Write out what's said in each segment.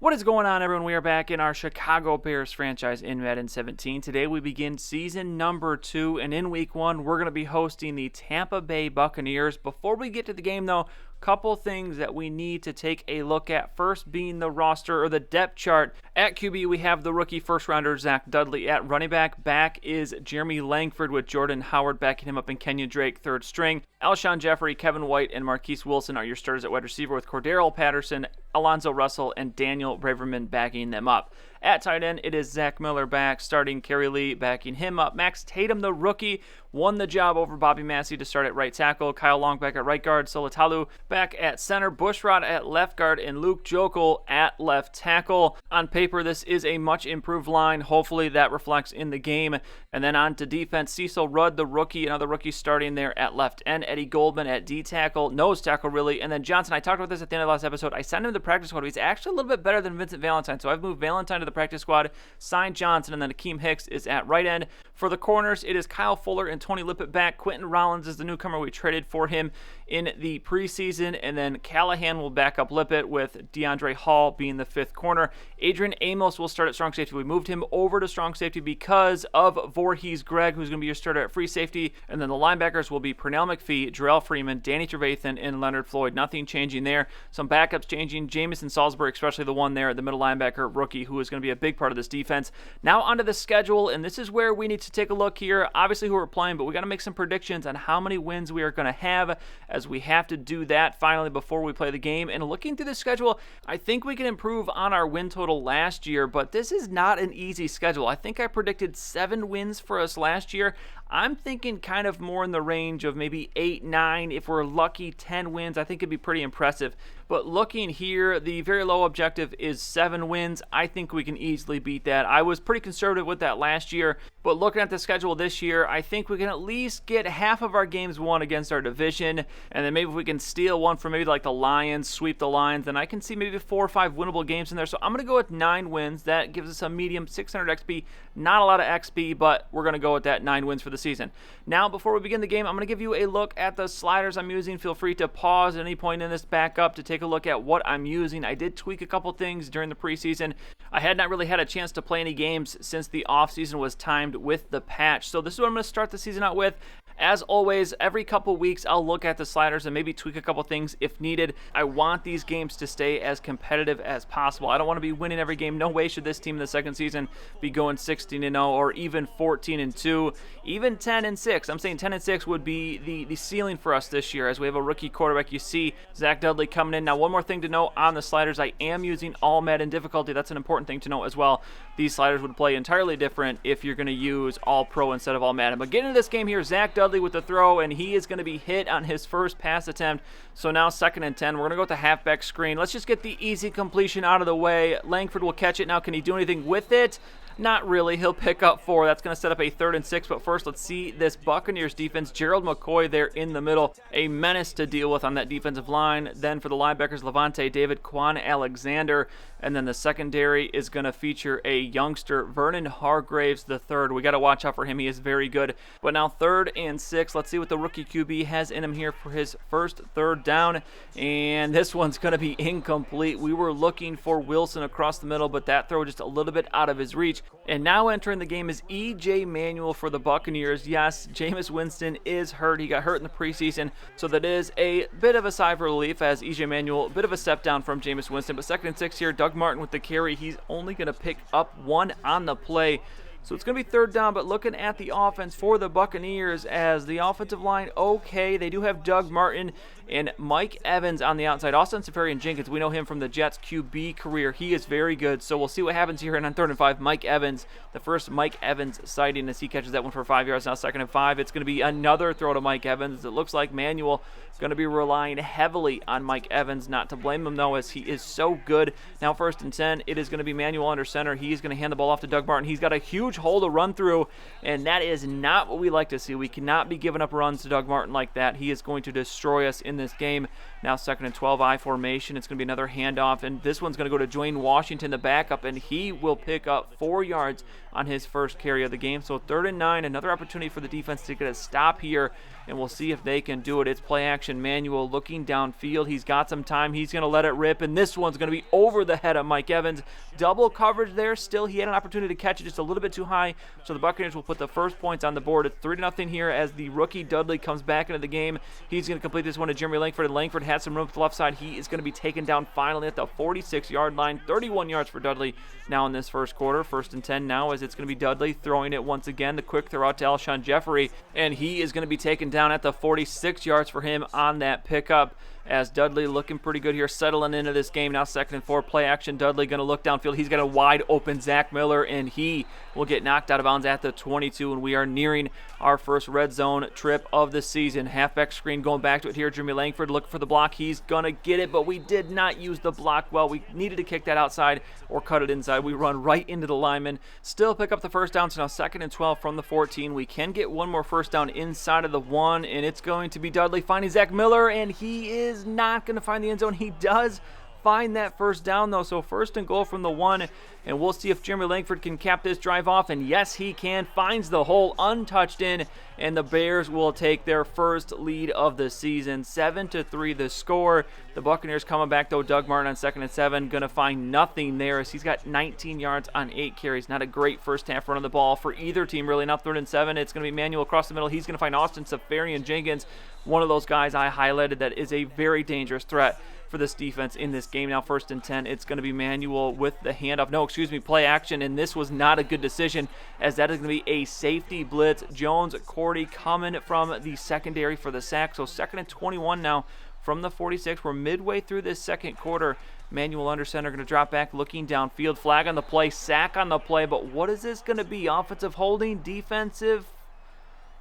What is going on, everyone? We are back in our Chicago Bears franchise in Madden 17. Today we begin season number 2, and in week 1, we're going to be hosting the Tampa Bay Buccaneers. Before we get to the game, though, couple things that we need to take a look at. First being the roster or the depth chart. At QB, we have the rookie first-rounder Zach Dudley. At running back is Jeremy Langford with Jordan Howard backing him up, and Kenyon Drake third string. Alshon Jeffrey, Kevin White, and Marquise Wilson are your starters at wide receiver, with Cordero Patterson, Alonzo Russell, and Daniel Braverman backing them up. At tight end, it is Zach Miller back, starting Kerry Lee backing him up. Max Tatum, the rookie, won the job over Bobby Massey to start at right tackle. Kyle Long back at right guard. Solitalu back at center. Bushrod at left guard. And Luke Jokel at left tackle. On paper, this is a much improved line. Hopefully that reflects in the game. And then on to defense. Cecil Rudd, the rookie, another rookie starting there at left end. Eddie Goldman at D tackle. Nose tackle, really. And then Johnson, I talked about this at the end of the last episode. I signed him to the practice squad. He's actually a little bit better than Vincent Valentine. So I've moved Valentine to the practice squad, signed Johnson, and then Akeem Hicks is at right end. For the corners, it is Kyle Fuller and Tony Lippett back. Quentin Rollins is the newcomer. We traded for him in the preseason, and then Callahan will back up Lippett, with DeAndre Hall being the fifth corner. Adrian Amos will start at strong safety. We moved him over to strong safety because of Voorhees Greg, who's going to be your starter at free safety, and then the linebackers will be Pernell McPhee, Jarrell Freeman, Danny Trevathan, and Leonard Floyd. Nothing changing there. Some backups changing. Jamison Salisbury, especially the one there at the middle linebacker, rookie, who is going to be a big part of this defense. Now onto the schedule, and this is where we need to take a look here. Obviously who we're playing, but we got to make some predictions on how many wins we are going to have, as we have to do that finally before we play the game. And looking through the schedule, I think we can improve on our win total last year, but this is not an easy schedule. I think I predicted 7 wins for us last year. I'm thinking kind of more in the range of maybe 8, 9. If we're lucky, 10 wins. I think it'd be pretty impressive. But looking here, the very low objective is 7 wins. I think we can easily beat that. I was pretty conservative with that last year, but looking at the schedule this year, I think we can at least get half of our games won against our division, and then maybe if we can steal one from maybe like the Lions, sweep the Lions, then I can see maybe 4 or 5 winnable games in there. So I'm going to go with 9 wins. That gives us a medium 600 XP. Not a lot of XP, but we're going to go with that 9 wins for the season. Now, before we begin the game, I'm going to give you a look at the sliders I'm using. Feel free to pause at any point in this back up to take a look at what I'm using. I did tweak a couple things during the preseason. I had not really had a chance to play any games since the offseason was timed with the patch. So this is what I'm going to start the season out with. As always, every couple weeks, I'll look at the sliders and maybe tweak a couple things if needed. I want these games to stay as competitive as possible. I don't want to be winning every game. No way should this team in the second season be going 16-0 or even 14-2, even 10-6. I'm saying 10-6 would be the ceiling for us this year, as we have a rookie quarterback. You see Zach Dudley coming in. Now, one more thing to note on the sliders, I am using all Madden difficulty. That's an important thing to note as well. These sliders would play entirely different if you're going to use all pro instead of all Madden. But getting into this game here, Zach Dudley with the throw, and he is going to be hit on his first pass attempt. So now 2nd and 10. We're going to go with the halfback screen. Let's just get the easy completion out of the way. Langford will catch it. Now, can he do anything with it? Not really. He'll pick up 4. That's going to set up a 3rd and 6. But first, let's see this Buccaneers defense. Gerald McCoy there in the middle. A menace to deal with on that defensive line. Then for the linebackers, Levante David, Quan Alexander. And then the secondary is going to feature a youngster, Vernon Hargraves III. We got to watch out for him. He is very good. But now 3rd and 6. Let's see what the rookie QB has in him here for his first 3rd down. And this one's going to be incomplete. We were looking for Wilson across the middle, but that throw just a little bit out of his reach. And now entering the game is E.J. Manuel for the Buccaneers. Yes, Jameis Winston is hurt. He got hurt in the preseason, so that is a bit of a sigh of relief, as E.J. Manuel, a bit of a step down from Jameis Winston. But 2nd and 6 here, Doug Martin with the carry. He's only going to pick up 1 on the play. So it's going to be 3rd down, but looking at the offense for the Buccaneers, as the offensive line, okay, they do have Doug Martin and Mike Evans on the outside. Austin Seferian-Jenkins, we know him from the Jets QB career. He is very good, so we'll see what happens here. And on 3rd and 5, Mike Evans, the first Mike Evans sighting, as he catches that one for 5 yards. Now 2nd and 5, it's going to be another throw to Mike Evans. It looks like Manuel going to be relying heavily on Mike Evans. Not to blame him, though, as he is so good. Now 1st and 10, it is going to be Manuel under center. He's going to hand the ball off to Doug Martin. He's got a huge hole to run through, and that is not what we like to see. We cannot be giving up runs to Doug Martin like that. He is going to destroy us in this game. Now 2nd and 12, I formation. It's going to be another handoff, and this one's going to go to Dwayne Washington, the backup, and he will pick up 4 yards on his first carry of the game. So 3rd and 9, another opportunity for the defense to get a stop here and we'll see if they can do it. It's play action Manuel looking downfield. He's got some time. He's going to let it rip, and this one's going to be over the head of Mike Evans. Double coverage there. Still, he had an opportunity to catch it just a little bit too high, so the Buccaneers will put the first points on the board. It's 3-0 here as the rookie Dudley comes back into the game. He's going to complete this one to Jeremy Langford, and Langford has some room to the left side. He is going to be taken down finally at the 46-yard line. 31 yards for Dudley now in this first quarter. 1st and 10 now as it's going to be Dudley throwing it once again. The quick throw out to Alshon Jeffrey, and he is going to be taken down at the 46 yards for him on that pickup. As Dudley looking pretty good here, settling into this game. Now 2nd and 4, play action. Dudley going to look downfield. He's got a wide open Zach Miller, and he will get knocked out of bounds at the 22, and we are nearing our first red zone trip of the season. Halfback screen going back to it here. Jeremy Langford looking for the block. He's going to get it, but we did not use the block well. We needed to kick that outside or cut it inside. We run right into the lineman. Still pick up the first down, so now 2nd and 12 from the 14. We can get one more first down inside of the 1, and it's going to be Dudley finding Zach Miller, and he is not going to find the end zone. He does find that first down, though, so 1st and goal from the 1, and we'll see if Jeremy Langford can cap this drive off, and yes, he can. Finds the hole untouched in, and the Bears will take their first lead of the season. 7-3 the score. The Buccaneers coming back, though. Doug Martin on 2nd and 7, going to find nothing there as he's got 19 yards on 8 carries. Not a great first half run of the ball for either team, really. Now 3rd and 7, it's going to be Manuel across the middle. He's going to find Austin Safarian-Jenkins, one of those guys I highlighted that is a very dangerous threat for this defense in this game. Now 1st and 10, it's going to be Manuel with the handoff. No, excuse me, play action, and this was not a good decision as that is going to be a safety blitz. Jones, Cordy coming from the secondary for the sack. So 2nd and 21 now from the 46. We're midway through this second quarter. Manuel under center going to drop back, looking downfield. Flag on the play, sack on the play, but what is this going to be? Offensive holding, defensive?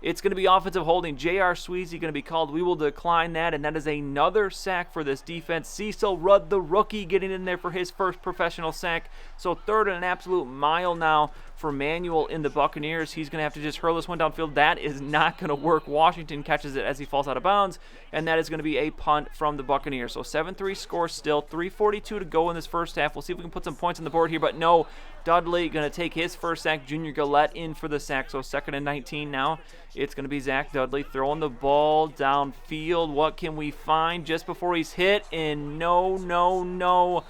It's going to be offensive holding. J.R. Sweezy going to be called. We will decline that, and that is another sack for this defense. Cecil Rudd, the rookie, getting in there for his first professional sack. So 3rd and an absolute mile now for Manuel in the Buccaneers. He's going to have to just hurl this one downfield. That is not going to work. Washington catches it as he falls out of bounds, and that is going to be a punt from the Buccaneers. So 7-3 score still. 3:42 to go in this first half. We'll see if we can put some points on the board here, but no. Dudley going to take his first sack. Junior Gillette in for the sack. So 2nd and 19 now. It's going to be Zach Dudley throwing the ball downfield. What can we find just before he's hit? And no.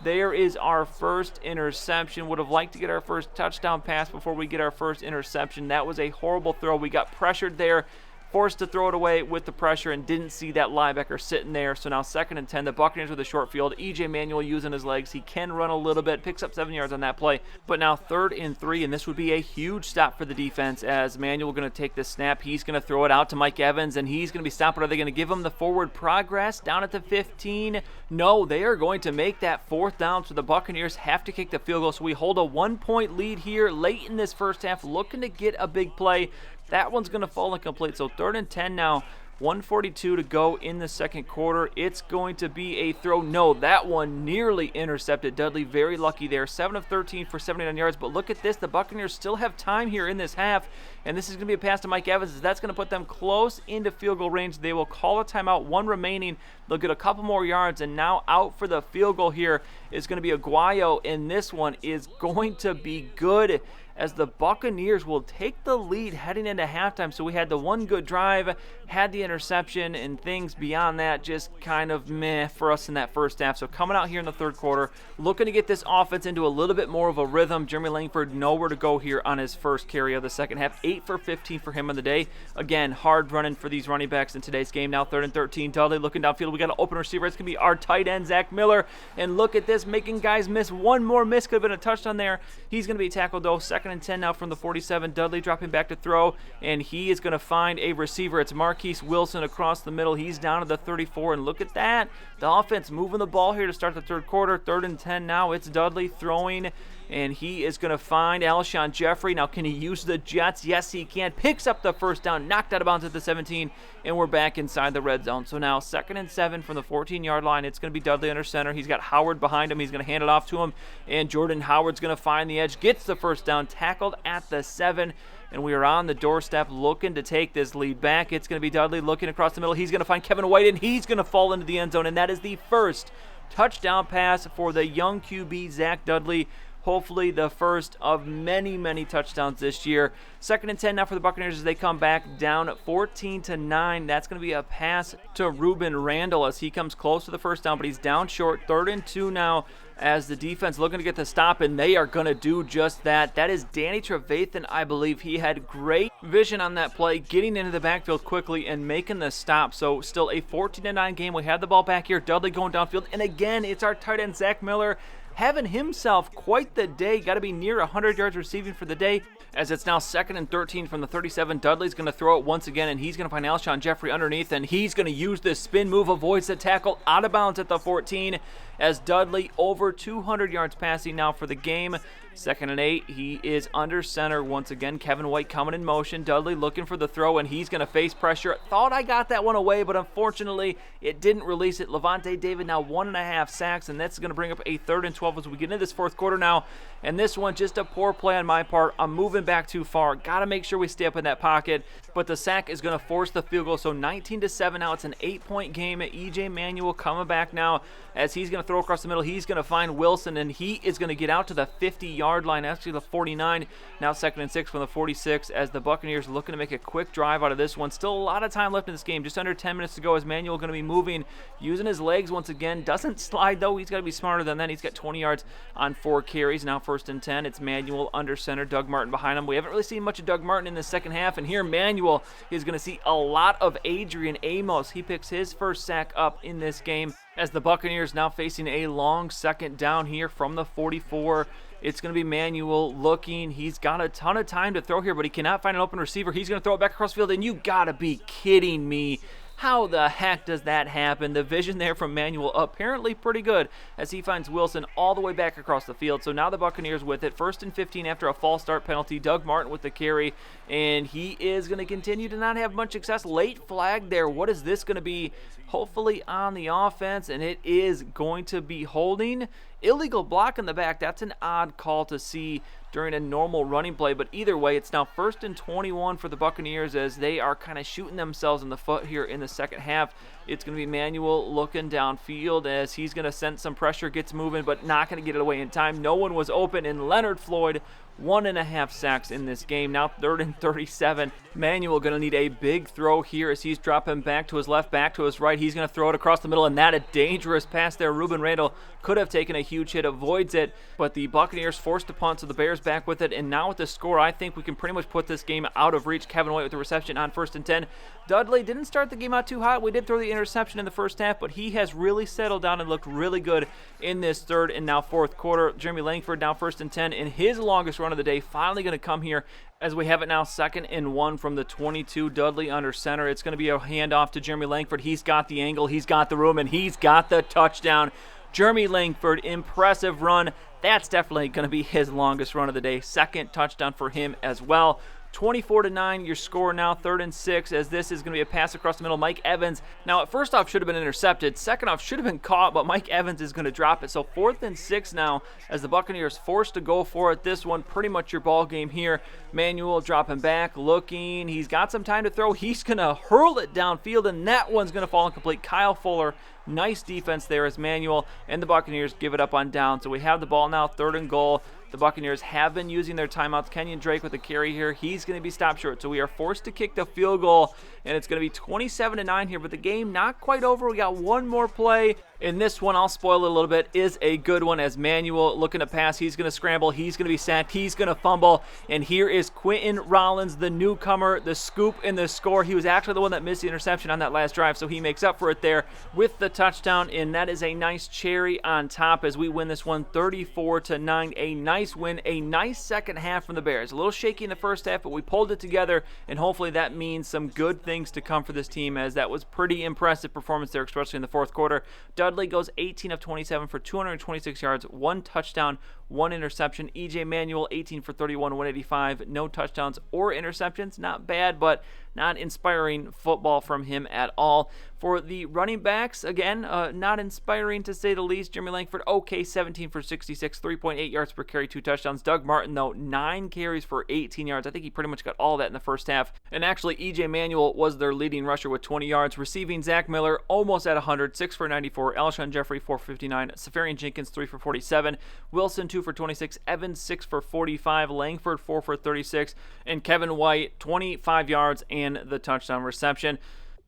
There is our first interception. Would have liked to get our first touchdown pass before we get our first interception. That was a horrible throw. We got pressured there. Forced to throw it away with the pressure and didn't see that linebacker sitting there. So now 2nd and 10. The Buccaneers with a short field. E.J. Manuel using his legs. He can run a little bit. Picks up 7 yards on that play. But now 3rd and 3, and this would be a huge stop for the defense as Manuel going to take the snap. He's going to throw it out to Mike Evans, and he's going to be stopped. Are they going to give him the forward progress down at the 15? No, they are going to make that 4th down, so the Buccaneers have to kick the field goal. So we hold a 1-point lead here late in this first half, looking to get a big play. That one's going to fall incomplete. So 3rd and 10 now. 1:42 to go in the second quarter. It's going to be a throw. No, that one nearly intercepted. Dudley very lucky there. 7 of 13 for 79 yards. But look at this. The Buccaneers still have time here in this half. And this is going to be a pass to Mike Evans. That's going to put them close into field goal range. They will call a timeout. 1 remaining. They'll get a couple more yards. And now out for the field goal here is going to be Aguayo. And this one is going to be good, as the Buccaneers will take the lead heading into halftime. So we had the one good drive, had the interception, and things beyond that just kind of meh for us in that first half. So coming out here in the third quarter, looking to get this offense into a little bit more of a rhythm. Jeremy Langford nowhere to go here on his first carry of the second half. 8 for 15 for him on the day. Again, hard running for these running backs in today's game. Now 3rd and 13. Dudley looking downfield. We got an open receiver. It's going to be our tight end, Zach Miller. And look at this, making guys miss. One more miss. Could have been a touchdown there. He's going to be tackled, though. 2nd and 10 now from the 47. Dudley dropping back to throw, and he is going to find a receiver. It's Marquise Wilson across the middle. He's down to the 34, and look at that. The offense moving the ball here to start the third quarter. 3rd and 10 now. It's Dudley throwing, and he is going to find Alshon Jeffrey. Now, can he use the Jets? Yes, he can. Picks up the first down, knocked out of bounds at the 17, and we're back inside the red zone. So now 2nd and 7 from the 14-yard line. It's going to be Dudley under center. He's got Howard behind him. He's going to hand it off to him, and Jordan Howard's going to find the edge, gets the first down, tackled at the 7, and we are on the doorstep looking to take this lead back. It's going to be Dudley looking across the middle. He's going to find Kevin White, and he's going to fall into the end zone, and that is the first touchdown pass for the young QB, Zach Dudley. Hopefully the first of many, many touchdowns this year. 2nd and 10 now for the Buccaneers as they come back down 14-9. That's going to be a pass to Ruben Randall as he comes close to the first down, but he's down short. 3rd and 2 now as the defense looking to get the stop, and they are going to do just that. That is Danny Trevathan, I believe. He had great vision on that play, getting into the backfield quickly and making the stop. So still a 14-9 game. We have the ball back here. Dudley going downfield, and again, it's our tight end, Zach Miller, having himself quite the day. Got to be near 100 yards receiving for the day as it's now 2nd and 13 from the 37. Dudley's going to throw it once again, and he's going to find Alshon Jeffrey underneath, and he's going to use this spin move, avoids the tackle, out of bounds at the 14 as Dudley over 200 yards passing now for the game. 2nd and 8. He is under center once again. Kevin White coming in motion. Dudley looking for the throw, and he's going to face pressure. Thought I got that one away, but unfortunately it didn't release it. Levante David now 1.5 sacks, and that's going to bring up a 3rd and 12 as we get into this 4th quarter now. And this one, just a poor play on my part. I'm moving back too far. Got to make sure we stay up in that pocket, but the sack is going to force the field goal. So 19-7 now. It's an 8-point game. E.J. Manuel coming back now as he's going to throw across the middle. He's going to find Wilson, and he is going to get out to the 50-yard line, actually the 49. Now 2nd and 6 from the 46 as the Buccaneers looking to make a quick drive out of this one. Still a lot of time left in this game. Just under 10 minutes to go as Manuel going to be moving, using his legs once again. Doesn't slide, though. He's got to be smarter than that. He's got 20 yards on 4 carries. Now 1st and 10. It's Manuel under center. Doug Martin behind him. We haven't really seen much of Doug Martin in the second half, and here Manuel is going to see a lot of Adrian Amos. He picks his first sack up in this game as the Buccaneers now facing a long 2nd down here from the 44. It's going to be Manuel looking. He's got a ton of time to throw here, but he cannot find an open receiver. He's going to throw it back across the field, and you got to be kidding me. How the heck does that happen? The vision there from Manuel apparently pretty good as he finds Wilson all the way back across the field. So now the Buccaneers with it. 1st and 15 after a false start penalty. Doug Martin with the carry, and he is going to continue to not have much success. Late flag there. What is this going to be? Hopefully on the offense, and it is going to be holding. Illegal block in the back. That's an odd call to see during a normal running play, but either way, it's now 1st and 21 for the Buccaneers as they are kind of shooting themselves in the foot here in the second half. It's going to be Manuel looking downfield as he's going to sense some pressure, gets moving, but not going to get it away in time. No one was open, and Leonard Floyd 1.5 sacks in this game. Now 3rd and 37. Manuel going to need a big throw here as he's dropping back to his left, back to his right. He's going to throw it across the middle, and that a dangerous pass there. Ruben Randall could have taken a huge hit, avoids it, but the Buccaneers forced a punt, so the Bears back with it. And now with the score, I think we can pretty much put this game out of reach. Kevin White with the reception on 1st and 10. Dudley didn't start the game out too hot. We did throw the interception in the first half, but he has really settled down and looked really good in this 3rd and now 4th quarter. Jeremy Langford now 1st and 10 in his longest run of the day, finally going to come here as we have it now 2nd and 1 from the 22. Dudley under center. It's going to be a handoff to Jeremy Langford. He's got the angle, he's got the room, and he's got the touchdown. Jeremy Langford, impressive run. That's definitely going to be his longest run of the day. 2nd touchdown for him as well. 24-9, your score now, 3rd and 6, as this is going to be a pass across the middle. Mike Evans, now first off should have been intercepted, second off should have been caught, but Mike Evans is going to drop it. So 4th and 6 now as the Buccaneers forced to go for it. This one pretty much your ball game here. Manuel dropping back, looking, he's got some time to throw. He's going to hurl it downfield, and that one's going to fall incomplete. Kyle Fuller, nice defense there as Manuel and the Buccaneers give it up on down. So we have the ball now, 3rd and goal. The Buccaneers have been using their timeouts. Kenyon Drake with a carry here. He's going to be stopped short. So we are forced to kick the field goal, and it's going to be 27-9 here. But the game not quite over. We got one more play. In this one, I'll spoil it a little bit, is a good one as Manuel looking to pass. He's going to scramble. He's going to be sacked. He's going to fumble. And here is Quentin Rollins, the newcomer, the scoop in the score. He was actually the one that missed the interception on that last drive, so he makes up for it there with the touchdown. And that is a nice cherry on top as we win this one 34-9. A nice win, a nice second half from the Bears. A little shaky in the first half, but we pulled it together, and hopefully that means some good things to come for this team, as that was pretty impressive performance there, especially in the fourth quarter. Dudley goes 18 of 27 for 226 yards, 1 touchdown, 1 interception. E.J. Manuel 18 for 31, 185, no touchdowns or interceptions. Not bad, but not inspiring football from him at all. For the running backs, again, not inspiring to say the least. Jeremy Langford, okay, 17 for 66, 3.8 yards per carry, 2 touchdowns. Doug Martin, though, 9 carries for 18 yards. I think he pretty much got all that in the first half. And actually, E.J. Manuel was their leading rusher with 20 yards. Receiving, Zach Miller, almost at 100, 6 for 94. Alshon Jeffrey, 4 for 59. Safarian Jenkins, 3 for 47. Wilson, 2 for 26. Evans, 6 for 45. Langford, 4 for 36. And Kevin White, 25 yards and the touchdown reception.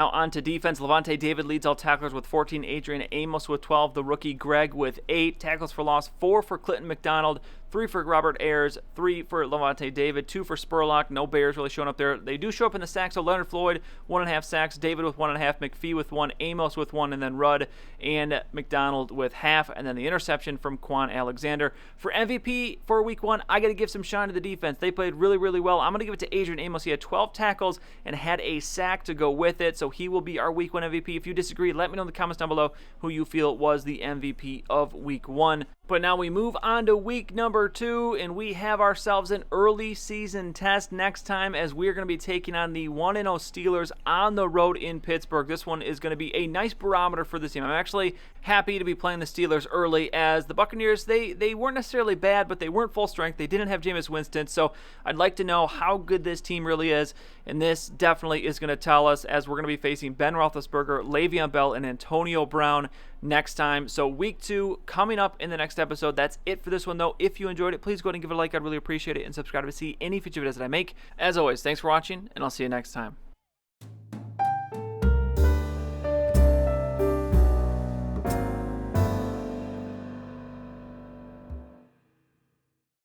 Now on to defense. Levante David leads all tacklers with 14. Adrian Amos with 12. The rookie Greg with 8. Tackles for loss, 4 for Clinton McDonald, 3 for Robert Ayers, 3 for Levante David, 2 for Spurlock. No Bears really showing up there. They do show up in the sacks, so Leonard Floyd, 1.5 sacks, David with 1.5, McPhee with 1, Amos with 1, and then Rudd and McDonald with half, and then the interception from Quan Alexander. For MVP for week 1, I got to give some shine to the defense. They played really, really well. I'm going to give it to Adrian Amos. He had 12 tackles and had a sack to go with it, so he will be our week 1 MVP. If you disagree, let me know in the comments down below who you feel was the MVP of week 1. But now we move on to week number 2, and we have ourselves an early season test next time, as we're going to be taking on the 1-0 Steelers on the road in Pittsburgh. This one is going to be a nice barometer for this team. I'm actually happy to be playing the Steelers early, as the Buccaneers, they weren't necessarily bad, but they weren't full strength. They didn't have Jameis Winston, so I'd like to know how good this team really is, and this definitely is going to tell us, as we're going to be facing Ben Roethlisberger, Le'Veon Bell, and Antonio Brown next time. So week 2 coming up in the next episode. That's it for this one, though. If you enjoyed it, please go ahead and give it a like. I'd really appreciate it, and subscribe to see any future videos that I make. As always, thanks for watching, and I'll see you next time.